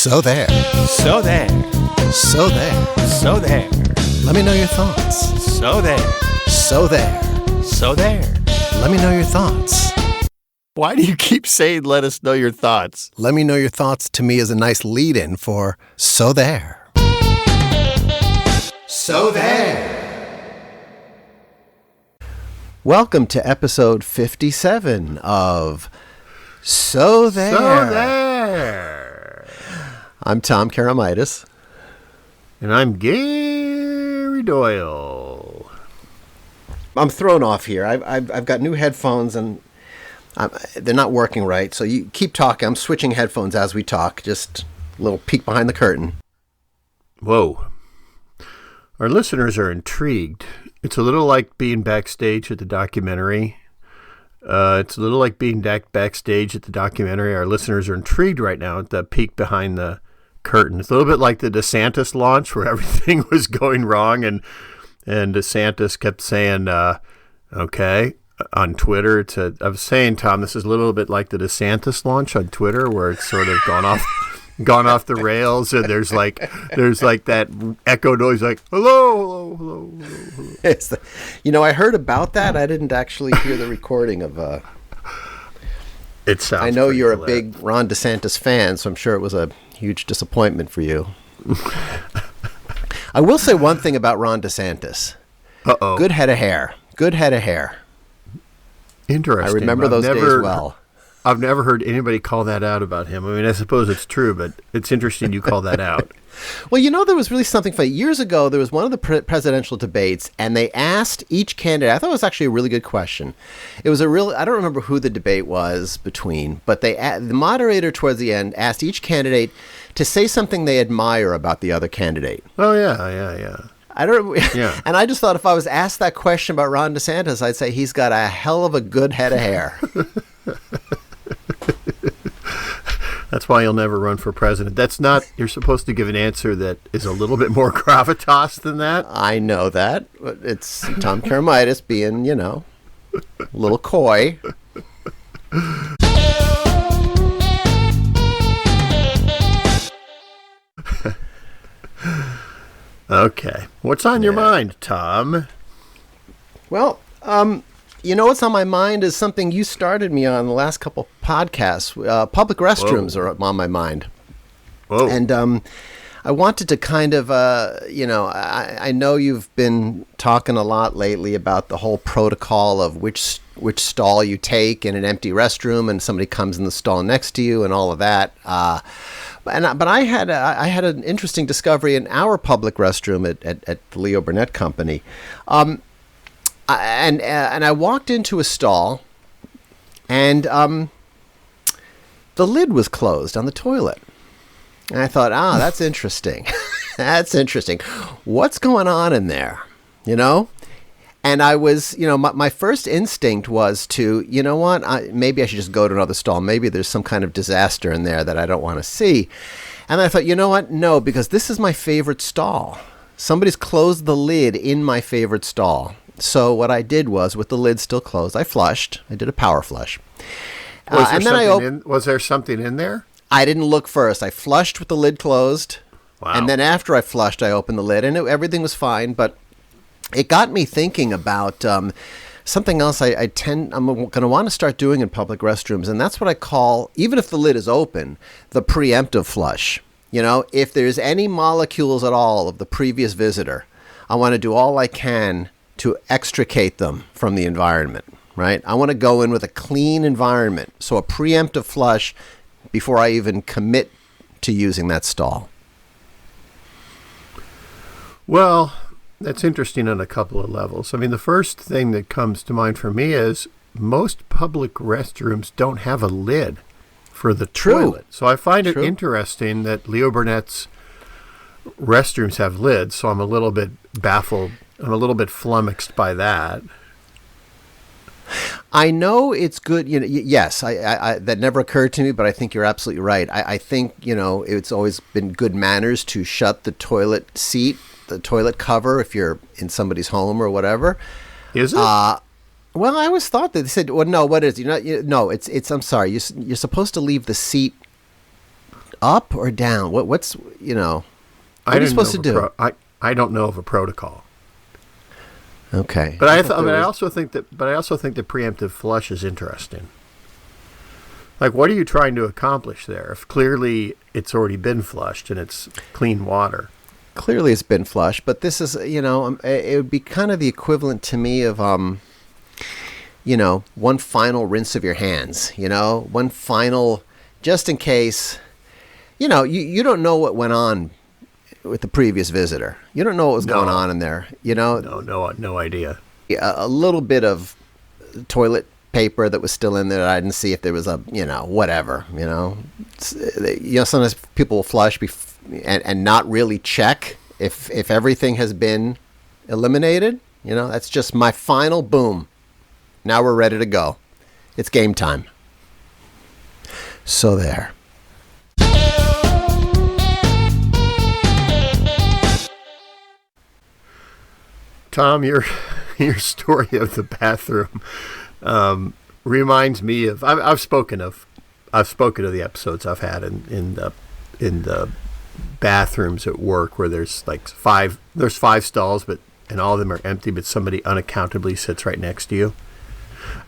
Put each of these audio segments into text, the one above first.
So there. So there. So there. So there. Let me know your thoughts. So there. So there. So there. Let me know your thoughts. Why do you keep saying let us know your thoughts? Let me know your thoughts to me is a nice lead-in for So there. So there. Welcome to episode 57 of So There. So there. I'm Tom Karamitis. And I'm Gary Doyle. I'm thrown off here. I've got new headphones and they're not working right. So you keep talking. I'm switching headphones as we talk. Just a little peek behind the curtain. Whoa. Our listeners are intrigued. It's a little like being backstage at the documentary. It's a little like being backstage at the documentary. Our listeners are intrigued right now at the peek behind the curtain. It's a little bit like the DeSantis launch where everything was going wrong and DeSantis kept saying, okay, on Twitter. I was saying, Tom, this is a little bit like the DeSantis launch on Twitter where it's sort of gone off the rails, and there's like that echo noise, like hello. I heard about that. I didn't actually hear the recording of. It sounds. I know you're hilarious. a big Ron DeSantis fan, so I'm sure it was a huge disappointment for you. I will say one thing about Ron DeSantis. Uh-oh. Good head of hair. Interesting. I remember those days well. I've never heard anybody call that out about him. I mean, I suppose it's true, but it's interesting you call that out. Well, there was really something funny. Years ago, there was one of the presidential debates, and they asked each candidate, I thought it was actually a really good question. It was I don't remember who the debate was between, but the moderator towards the end asked each candidate to say something they admire about the other candidate. Oh, yeah. Yeah. And I just thought if I was asked that question about Ron DeSantis, I'd say he's got a hell of a good head of hair. That's why you'll never run for president. You're supposed to give an answer that is a little bit more gravitas than that. I know that. But it's Tom Karamitis being, a little coy. Okay. What's on your mind, Tom? Well, what's on my mind is something you started me on the last couple podcasts. Public restrooms are on my mind. Whoa. And I wanted to kind of, I know you've been talking a lot lately about the whole protocol of which stall you take in an empty restroom and somebody comes in the stall next to you and all of that. But I had an interesting discovery in our public restroom at the Leo Burnett Company. And I walked into a stall, and the lid was closed on the toilet. And I thought, that's interesting. That's interesting. What's going on in there? And I was, my first instinct was to, maybe I should just go to another stall. Maybe there's some kind of disaster in there that I don't want to see. And I thought, you know what? No, because this is my favorite stall. Somebody's closed the lid in my favorite stall. So what I did was, with the lid still closed, I flushed. I did a power flush. Was there something in there? I didn't look first. I flushed with the lid closed. Wow. And then after I flushed, I opened the lid, and everything was fine. But it got me thinking about something else I'm going to want to start doing in public restrooms, and that's what I call, even if the lid is open, the preemptive flush. If there's any molecules at all of the previous visitor, I want to do all I can to extricate them from the environment, right? I want to go in with a clean environment. So a preemptive flush before I even commit to using that stall. Well, that's interesting on a couple of levels. I mean, the first thing that comes to mind for me is most public restrooms don't have a lid for the toilet. So I find it interesting that Leo Burnett's restrooms have lids, so I'm a little bit baffled. I'm a little bit flummoxed by that. I know it's good. Yes, I that never occurred to me, but I think you're absolutely right. I think, it's always been good manners to shut the toilet seat, the toilet cover, if you're in somebody's home or whatever. Is it? Well, I always thought that they said, well, no, what is it? No, it's. I'm sorry. You're supposed to leave the seat up or down? What's what are you didn't supposed to know of do? I don't know of a protocol. Okay. But I also think that preemptive flush is interesting. Like, what are you trying to accomplish there? If clearly it's already been flushed and it's clean water. Clearly it's been flushed, but this is, it would be kind of the equivalent to me of, one final rinse of your hands, one final, just in case, you don't know what went on with the previous visitor. You don't know what was going on in there, No idea. A little bit of toilet paper that was still in there. I didn't see if there was a, whatever, sometimes people will flush and not really check if everything has been eliminated. That's just my final boom. Now we're ready to go. It's game time. So there. Tom, your story of the bathroom reminds me of I've spoken of the episodes I've had in the bathrooms at work where there's five stalls, and all of them are empty, but somebody unaccountably sits right next to you.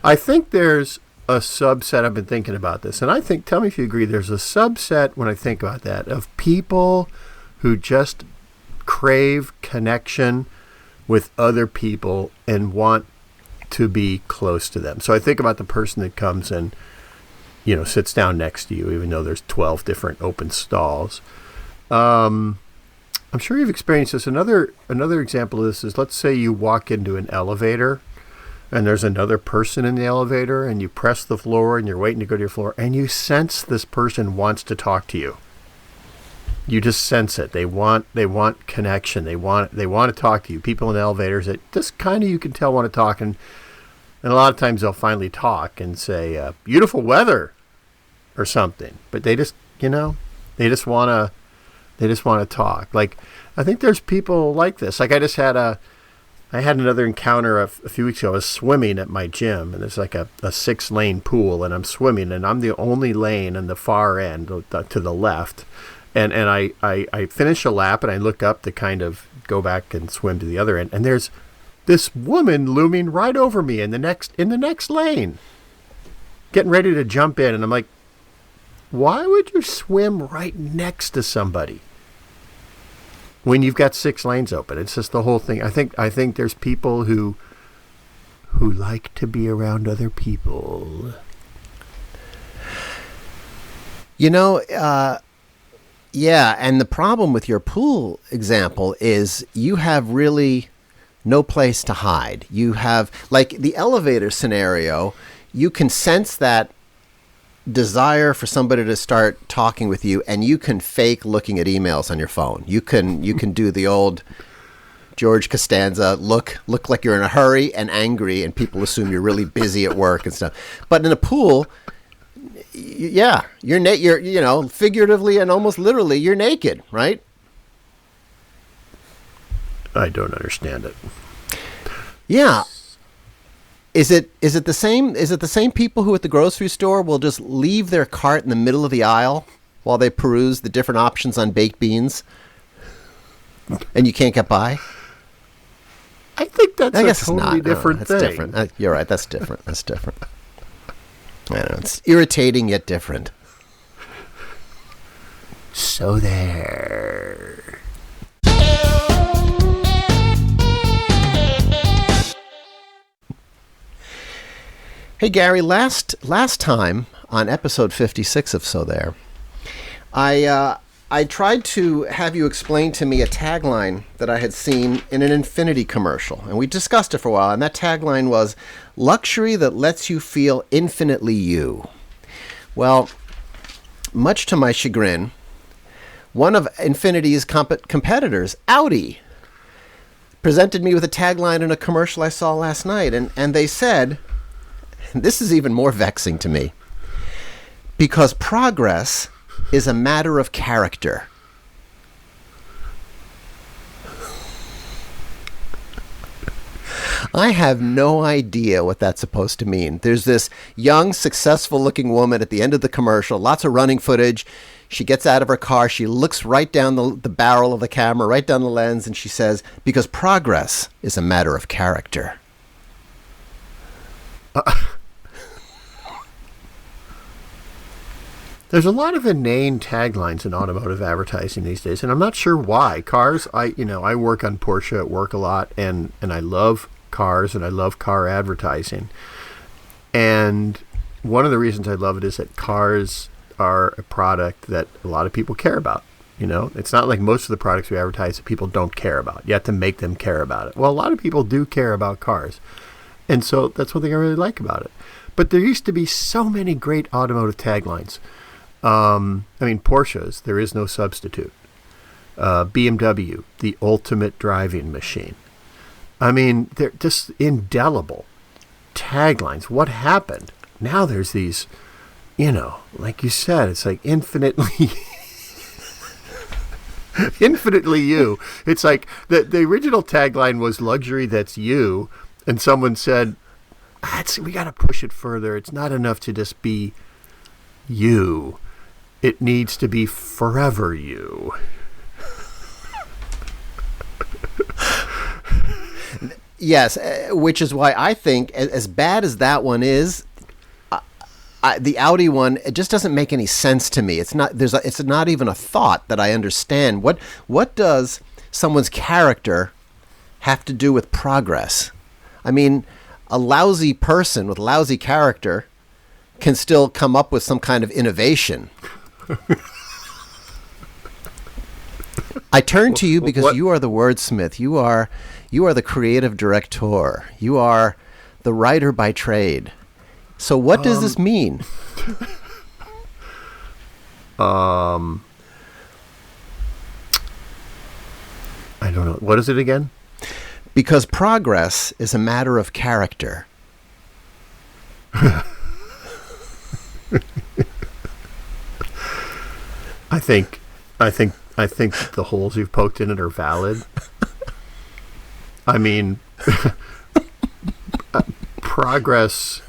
I think there's a subset. I've been thinking about this, and I think, tell me if you agree, there's a subset when I think about that of people who just crave connection with other people and want to be close to them. So I think about the person that comes and, sits down next to you, even though there's 12 different open stalls. I'm sure you've experienced this. Another example of this is, let's say you walk into an elevator and there's another person in the elevator and you press the floor and you're waiting to go to your floor and you sense this person wants to talk to you. You just sense it. They want connection. They want to talk to you. People in elevators that just kind of, you can tell, want to talk, and a lot of times they'll finally talk and say beautiful weather or something. But they just want to talk. Like, I think there's people like this. Like, I had another encounter a few weeks ago. I was swimming at my gym, and there's like a 6-lane pool, and I'm swimming, and I'm the only lane on the far end to the left. And I finish a lap and I look up to kind of go back and swim to the other end. And there's this woman looming right over me in the next lane, getting ready to jump in. And I'm like, why would you swim right next to somebody when you've got 6 lanes open? It's just the whole thing. I think there's people who like to be around other people. Yeah, and the problem with your pool example is you have really no place to hide. You have, like the elevator scenario, you can sense that desire for somebody to start talking with you, and you can fake looking at emails on your phone. You can do the old George Costanza look like you're in a hurry and angry, and people assume you're really busy at work and stuff. But in a pool, yeah, you're figuratively and almost literally, you're naked, right? I don't understand it. Yeah. Is it the same? Is it the same people who at the grocery store will just leave their cart in the middle of the aisle while they peruse the different options on baked beans, and you can't get by? I think that's I guess a totally different thing. That's different. You're right. That's different. That's different. I don't know. It's irritating yet different. So there. Hey Gary, last time on episode 56 of So There, I tried to have you explain to me a tagline that I had seen in an Infinity commercial, and we discussed it for a while, and that tagline was, luxury that lets you feel infinitely you. Well, much to my chagrin, one of Infinity's competitors, Audi, presented me with a tagline in a commercial I saw last night, and they said, this is even more vexing to me, because progress is a matter of character. I have no idea what that's supposed to mean. There's this young, successful-looking woman at the end of the commercial, lots of running footage. She gets out of her car. She looks right down the barrel of the camera, right down the lens, and she says, because progress is a matter of character. There's a lot of inane taglines in automotive advertising these days, and I'm not sure why. Cars, I work on Porsche at work a lot, and I love cars, and I love car advertising. And one of the reasons I love it is that cars are a product that a lot of people care about. It's not like most of the products we advertise that people don't care about. You have to make them care about it. Well, a lot of people do care about cars. And so that's one thing I really like about it. But there used to be so many great automotive taglines. Porsche's, there is no substitute. BMW, the ultimate driving machine. They're just indelible taglines. What happened? Now there's these, like you said, it's like infinitely you. It's like the original tagline was luxury that's you. And someone said, we got to push it further. It's not enough to just be you. It needs to be forever you. Yes, which is why I think, as bad as that one is, the Audi one, it just doesn't make any sense to me. It's not even a thought that I understand. What does someone's character have to do with progress? A lousy person with lousy character can still come up with some kind of innovation. I turn to you because you are the wordsmith. You are the creative director. You are the writer by trade. So what does this mean? I don't know. What is it again? Because progress is a matter of character. I think the holes you've poked in it are valid. Progress.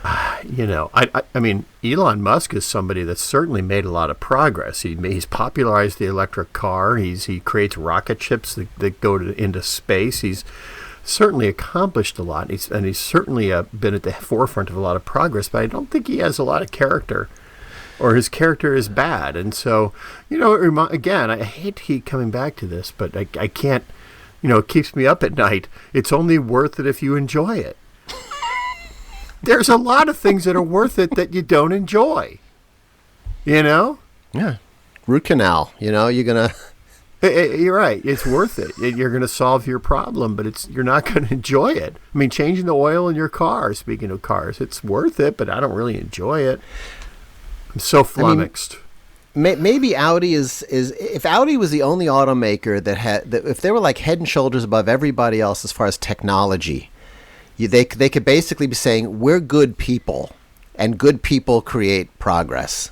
Elon Musk is somebody that's certainly made a lot of progress. He's popularized the electric car. He creates rocket ships that go into space. He's certainly accomplished a lot. And he's certainly been at the forefront of a lot of progress. But I don't think he has a lot of character, or his character is bad. And so, again, I hate to keep coming back to this, but I can't. It keeps me up at night. It's only worth it if you enjoy it. There's a lot of things that are worth it that you don't enjoy. Yeah. Root canal. You're going to... You're right. It's worth it. You're going to solve your problem, but you're not going to enjoy it. Changing the oil in your car, speaking of cars, it's worth it, but I don't really enjoy it. I'm so flummoxed. Maybe Audi is if Audi was the only automaker if they were like head and shoulders above everybody else as far as technology, they could basically be saying we're good people, and good people create progress.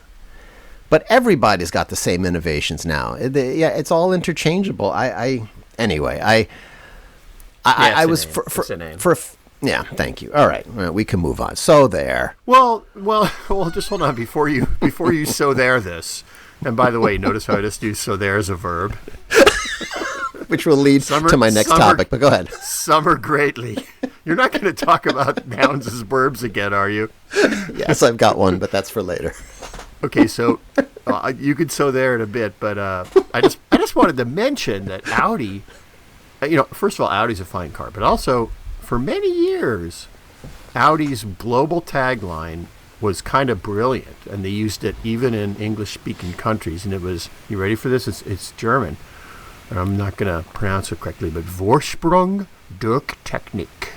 But everybody's got the same innovations now. It's all interchangeable. Anyway. I was for thank you. All right, we can move on. So there. Well, just hold on before you so there this. And by the way, notice how I just use so there as a verb. Which will lead to my next topic, but go ahead. Summer greatly. You're not going to talk about nouns as verbs again, are you? Yes, I've got one, but that's for later. Okay, so you could so there in a bit, but I just wanted to mention that Audi, first of all, Audi's a fine car, but also for many years, Audi's global tagline was kind of brilliant, and they used it even in English-speaking countries, and it was, you ready for this? It's German, and I'm not going to pronounce it correctly, but Vorsprung durch Technik.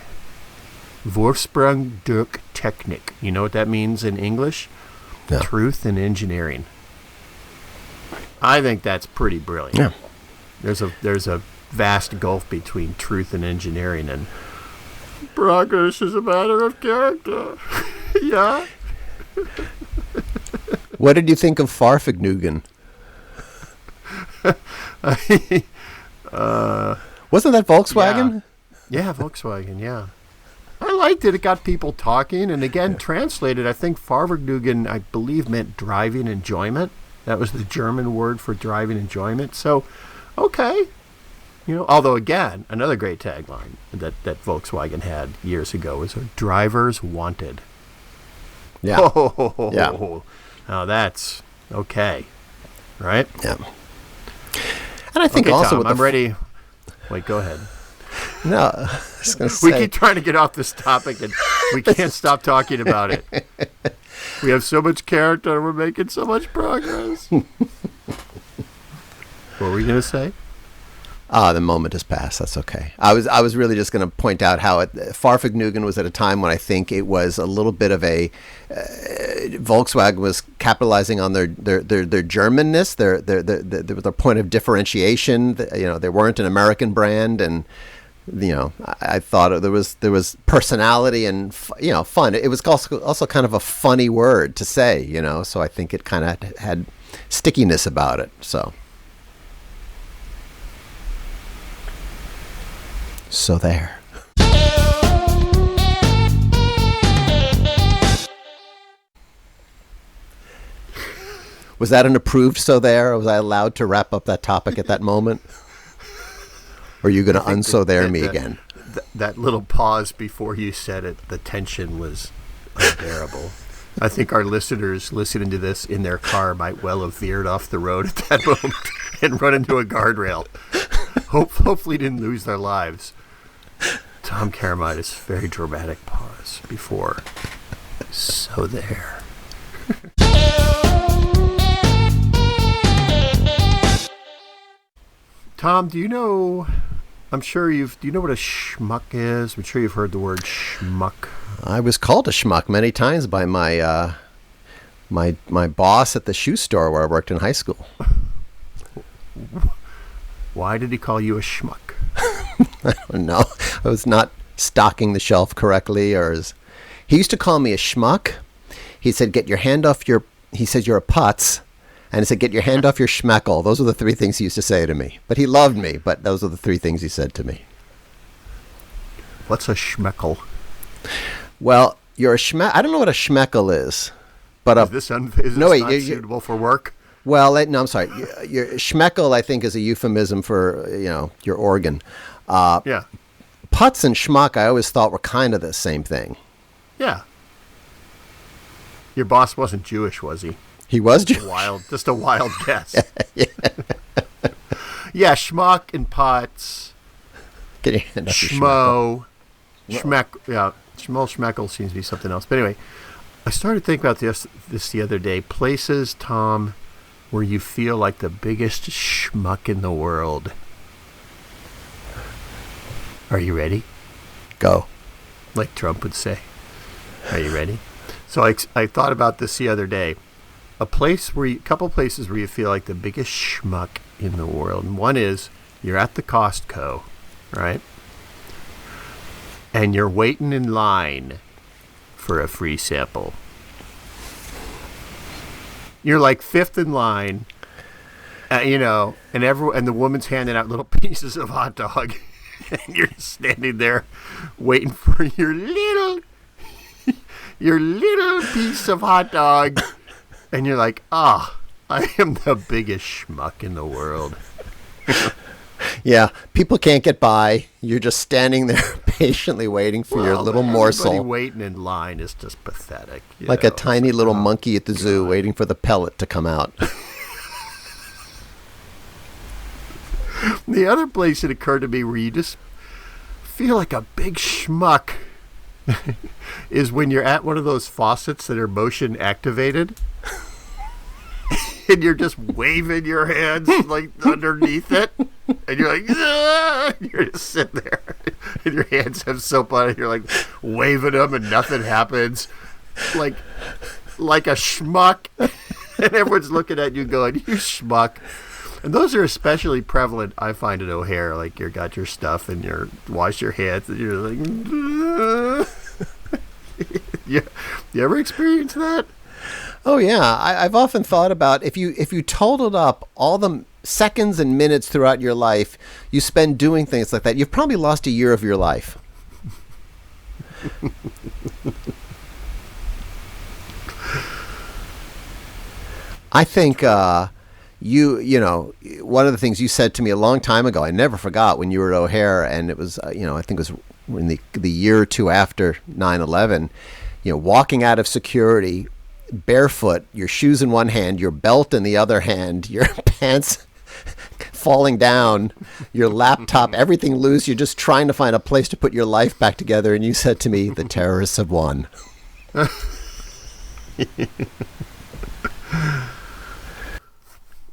Vorsprung durch Technik. You know what that means in English? No. Truth in engineering. I think that's pretty brilliant. Yeah. There's a vast gulf between truth and engineering, and progress is a matter of character. Yeah. What did you think of Farfignugan? Wasn't that Volkswagen? Yeah, Volkswagen, yeah. I liked it. It got people talking. And again, translated, I think Fahrvergnügen, I believe, meant driving enjoyment. That was the German word for driving enjoyment. So, okay. Although, again, another great tagline that Volkswagen had years ago was drivers wanted. Yeah. Oh, yeah. Now that's okay. Right? Yeah. And I think okay, also Tom, I'm ready. Wait, go ahead. No, I was going to say. We keep trying to get off this topic, and we can't stop talking about it. We have so much character, and we're making so much progress. What were we going to say? The moment has passed. That's okay. I was really just going to point out how Fahrvergnügen was at a time when I think it was a little bit of a Volkswagen was capitalizing on their Germanness, their point of differentiation. They weren't an American brand, and I thought there was personality and fun. It was also kind of a funny word to say, So I think it kind of had stickiness about it. So there. Was that an approved so there? Or was I allowed to wrap up that topic at that moment? Or are you going to unso there me again? That little pause before you said it, the tension was unbearable. I think our listeners listening to this in their car might well have veered off the road at that moment and run into a guardrail. Hopefully didn't lose their lives. Tom Caramitis, very dramatic pause before. So there. Tom, do you know what a schmuck is? I'm sure you've heard the word schmuck. I was called a schmuck many times by my my boss at the shoe store where I worked in high school. Why did he call you a schmuck? I don't know. I was not stocking the shelf correctly, he used to call me a schmuck. He said, he said, you're a putz. And he said, get your hand off your schmeckle. Those are the three things he used to say to me. But he loved me, but those are the three things he said to me. What's a schmeckle? Well, you're a schmeck. I don't know what a schmeckle is. But is this not suitable for work? Well, no, I'm sorry. Your schmeckle, I think, is a euphemism for, your organ. Yeah. Putz and schmuck, I always thought were kind of the same thing. Yeah. Your boss wasn't Jewish, was he? He was Jewish. Just a wild guess. Yeah, schmuck and putz. Get your hand off your schmo. Schmeck. Yeah, schmeckle seems to be something else. But anyway, I started thinking about this the other day. Places, Tom, where you feel like the biggest schmuck in the world. Are you ready? Go. Like Trump would say. Are you ready? So I thought about this the other day. A couple places where you feel like the biggest schmuck in the world. And one is you're at the Costco, right? And you're waiting in line for a free sample. You're like fifth in line, and the woman's handing out little pieces of hot dog, and you're standing there waiting for your little piece of hot dog, and you're like, I am the biggest schmuck in the world. Yeah, people can't get by. You're just standing there patiently waiting for your little morsel. Everybody waiting in line is just pathetic. Like a tiny little monkey at the zoo waiting for the pellet to come out. The other place it occurred to me where you just feel like a big schmuck is when you're at one of those faucets that are motion activated. And you're just waving your hands like underneath it, and you're like, ah! You're just sitting there, and your hands have soap on it. You're like waving them, and nothing happens, like a schmuck. And everyone's looking at you, going, "You schmuck." And those are especially prevalent, I find, at O'Hare. Like you got your stuff, and you wash your hands, and you're like, you ever experience that? Oh yeah, I've often thought about if you totaled up all the seconds and minutes throughout your life you spend doing things like that, you've probably lost a year of your life. I think you know, one of the things you said to me a long time ago, I never forgot, when you were at O'Hare, and it was, you know, I think it was in the year or two after 9/11, you know, walking out of security barefoot, your shoes in one hand, your belt in the other hand, your pants falling down, your laptop, everything loose. You're just trying to find a place to put your life back together. And you said to me, the terrorists have won.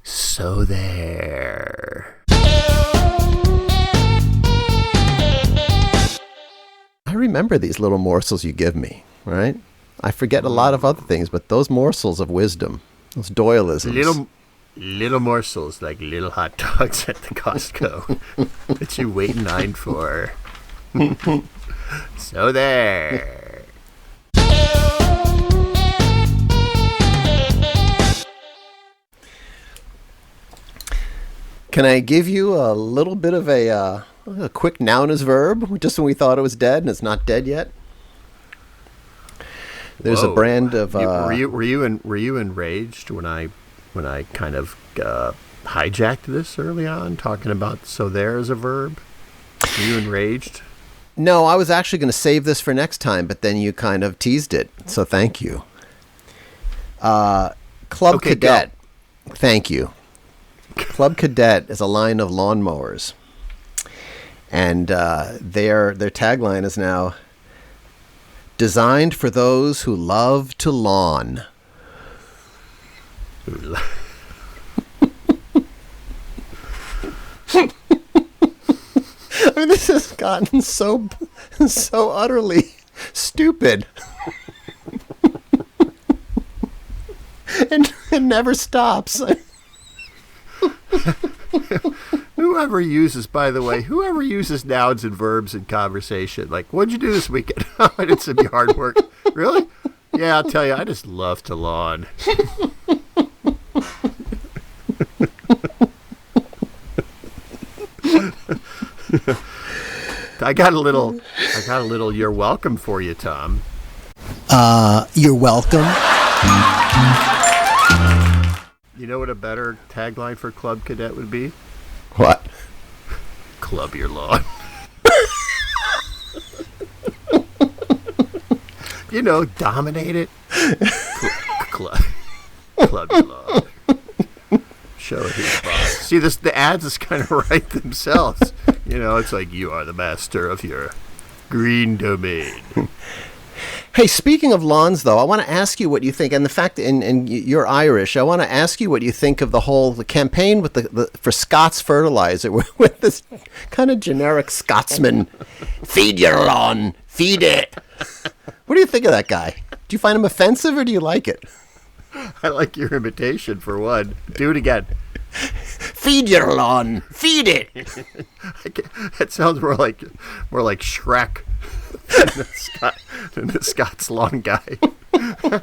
So there. I remember these little morsels you give me, right? I forget a lot of other things, but those morsels of wisdom, those Doyleisms. Little morsels like little hot dogs at the Costco that you wait in line for. So there. Can I give you a little bit of a quick noun as verb, just when we thought it was dead and it's not dead yet? There's a brand of. Were you enraged when I kind of hijacked this early on, talking about so there as a verb? Were you enraged? No, I was actually going to save this for next time, but then you kind of teased it. So thank you. Club Cadet. Go. Thank you. Club Cadet is a line of lawnmowers, and their tagline is now designed for those who love to lawn. I mean, this has gotten so utterly stupid. and it never stops. Whoever uses nouns and verbs in conversation, like, what'd you do this weekend? I did some yard work. Really? Yeah, I'll tell you, I just love to lawn. I got a little you're welcome for you, Tom. You're welcome. You know what a better tagline for Club Cadet would be? What? Club your lawn. You know, dominate it. Club your lawn. Show it who's boss. See, the ads is kind of write themselves. You know, it's like, you are the master of your green domain. Hey, speaking of lawns, though, I want to ask you what you think, and the fact, and you're Irish, I want to ask you what you think of the campaign with for Scott's fertilizer, with this kind of generic Scotsman, feed your lawn, feed it. What do you think of that guy? Do you find him offensive, or do you like it? I like your imitation, for one. Do it again. Feed your lawn, feed it. That sounds more like Shrek than the Scots lawn guy. I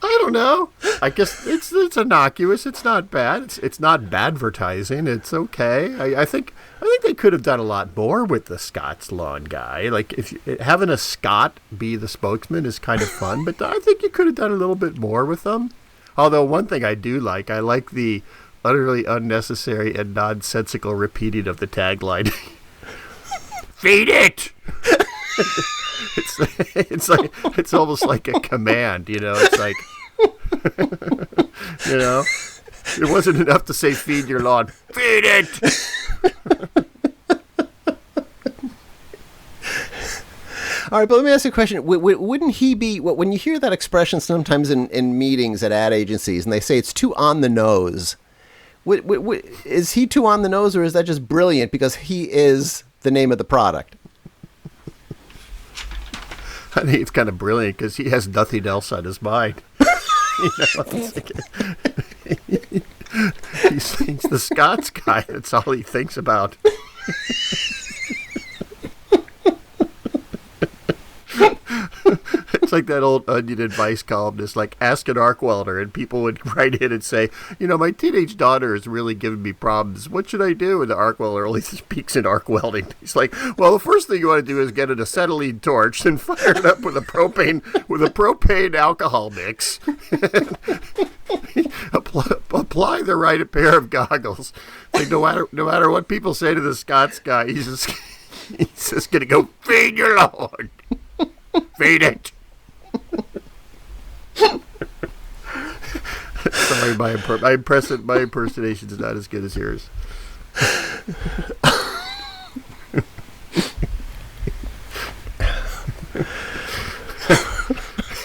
don't know. I guess it's innocuous. It's not bad. It's not badvertising. It's okay. I think they could have done a lot more with the Scots lawn guy. Like, having a Scot be the spokesman is kind of fun, but I think you could have done a little bit more with them. Although one thing I do like, I like the utterly unnecessary and nonsensical repeating of the tagline. Feed it. It's almost like a command, you know. It's like, you know, it wasn't enough to say feed your lawn. Feed it. All right, but let me ask you a question. Wouldn't he be, when you hear that expression sometimes in meetings at ad agencies, and they say it's too on the nose, is he too on the nose, or is that just brilliant because he is the name of the product? I think it's kind of brilliant because he has nothing else on his mind. You know, he's the Scots guy. That's all he thinks about. It's like that old Onion advice columnist, like ask an arc welder, and people would write in and say, my teenage daughter is really giving me problems. What should I do? And the arc welder only speaks in arc welding. He's like, well, the first thing you want to do is get an acetylene torch and fire it up with a propane alcohol mix. Apply the right pair of goggles. Like no matter what people say to the Scots guy, he's just gonna go, feed your Lord. Feed it. Sorry, my impersonation is not as good as yours.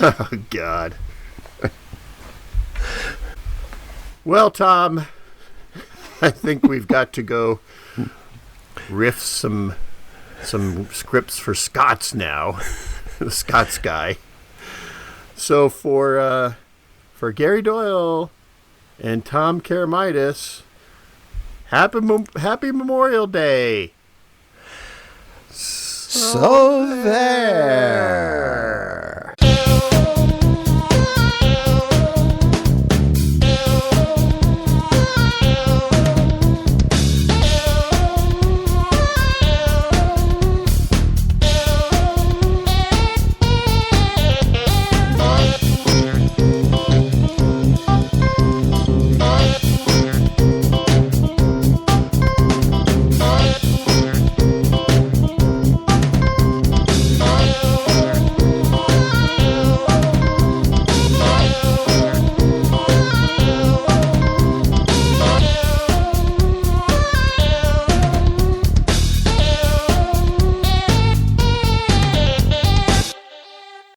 Oh, God. Well, Tom, I think we've got to go riff some scripts for Scots now. The Scots guy. So for Gary Doyle and Tom Karamitis, happy Memorial Day. So there.